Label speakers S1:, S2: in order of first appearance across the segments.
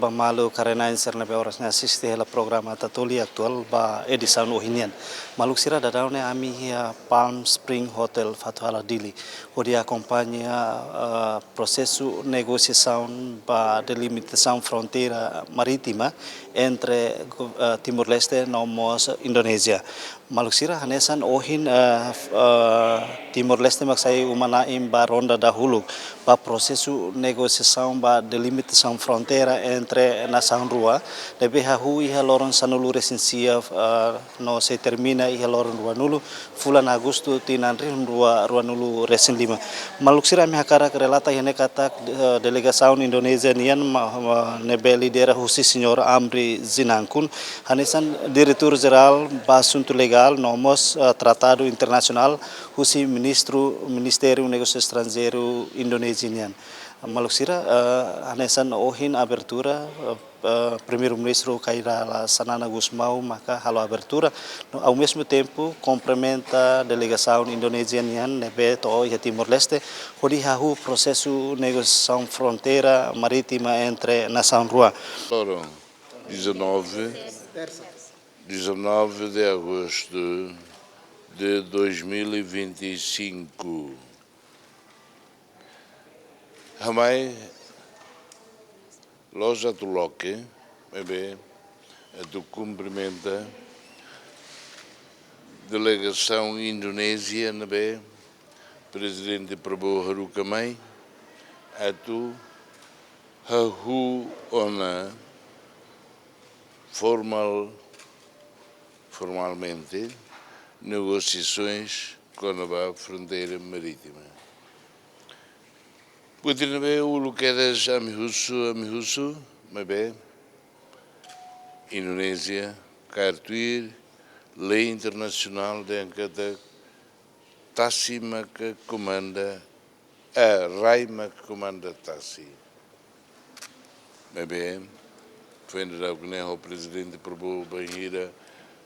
S1: malu karena inser na orasnya assiste hela programa tatoli aktual ba edição ohinian. Maluk sira dadau ne ami hia Palm Spring Hotel Fatuala Dili. Onde acompanha processo negociação ba delimitação fronteira marítima entre Timor-Leste e Indonésia. Maluk sira hanesan ohin Timor-Leste maksai umanaim ba ronda dahulu ba processo negociação ba delimitação fronteira entre nação rua debe hahu iha loron sanulu resensia no se termina iha loron rua nulu fulan agustu tinan rua nulu resen lima maluk sira mi hakara relata hene kata delegação Indonesia nian nebe lidera husi senhor Amri Zinankun hanesan diretor geral basunto legal nomos tratado internacional husi ministério negócio estrangeiro indonesian. Maluk sira hanesan ohin abertura primeiro-ministro Kaira Sanana Gusmao maka halo abertura ao mesmo tempo cumprimenta a delegação indonesiana nebe to e Timor-Leste hodi hahu processo negociação fronteira marítima entre nação rua.
S2: 19 de agosto de 2025. Hamai loja do Loque, bebê, do cumprimenta delegação Indonésia, bebê, presidente Prabowo Harukamai, atu hahu ona formalmente negociações com a fronteira marítima. Putin be ulu kedas amihusu, mabe Indonésia, cartuir lei internacional de encata Tassima que comanda Raima que comanda Tassi. Mabe foi o presidente Prabowo Banhira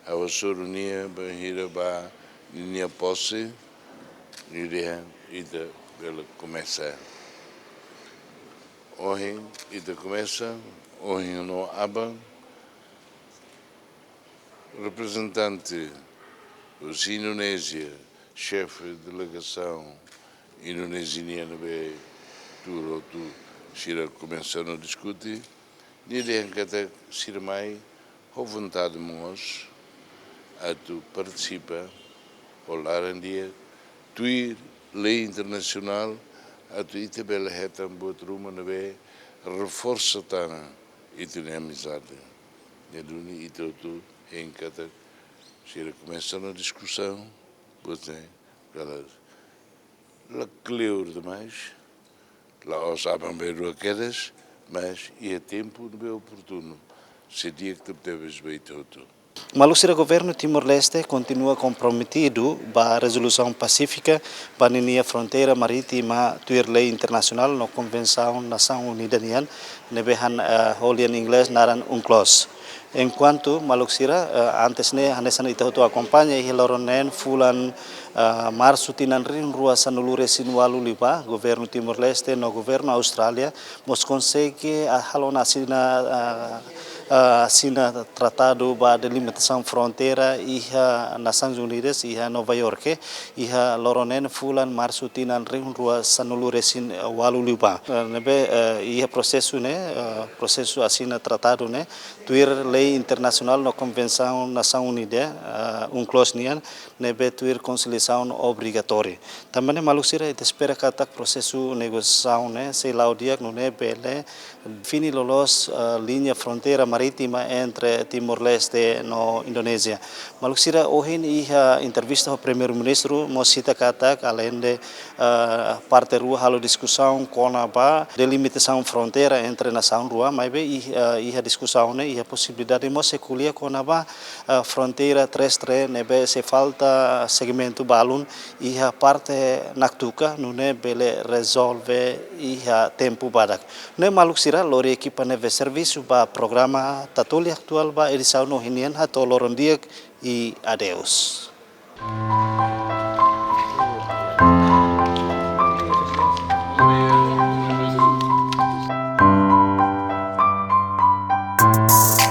S2: a Wassorunia Banhira ba linha posse e ela começa Ohin começa Ohin no Aba representante dos Indonésia chefe de delegação indonesiana be tu Shira começando a discutir ele até Sirmai com vontade mos a tu participa olhar em dia tuir lei internacional a tu itebel hetam buat rumah nabe reforça tana itu ne amizade e duni itu tu em kata Shira começando a discussão bote galera la clear demais lá os sabem bem o quedas mas é tempo no bem oportuno se dia que tu deves bem tudo.
S1: Maluk sira governo Timor-Leste continua comprometido para a resolução pacífica para a fronteira marítima tuir lei internacional na Convenção Nação Unida nian nebehan holian inglês naran UNCLOS. Enquanto Maluk sira antes ne hanesan itu acompanha hiloronen fulan março tinan rin rua sanulure sinwalu lipa governo Timor-Leste no governo Austrália mos consegue halona assina tratado ba delimitação fronteira iha Nações Unidas iha Nova York iha loronen fulan março tinan rin rua sanulure sin walu lipa nebe iha processo assina tratado ne tuir lei internacional no Convenção Nação Unida UNCLOS nian nebe tuir conciliação obrigatória também Maluk sira espera kata processo negociação ne sei lá o dia no nebe fini lolos linha fronteira marítima entre Timor-Leste e Indonésia. Maluk sira ohin iha entrevista ao primeiro-ministro mosita kata além de parte rua halo discussão com a delimitação fronteira entre nação rua, mas iha discussão ne iha possibilidade de se culia com a fronteira terrestre nebe se falta segmento balun iha parte naktuka nune bele resolve iha tempo badak. Ne Maluk sira lori equipa neve serviço ba programa tatoli aktual ba edição no hinian hato loron dia e adeus.
S3: Música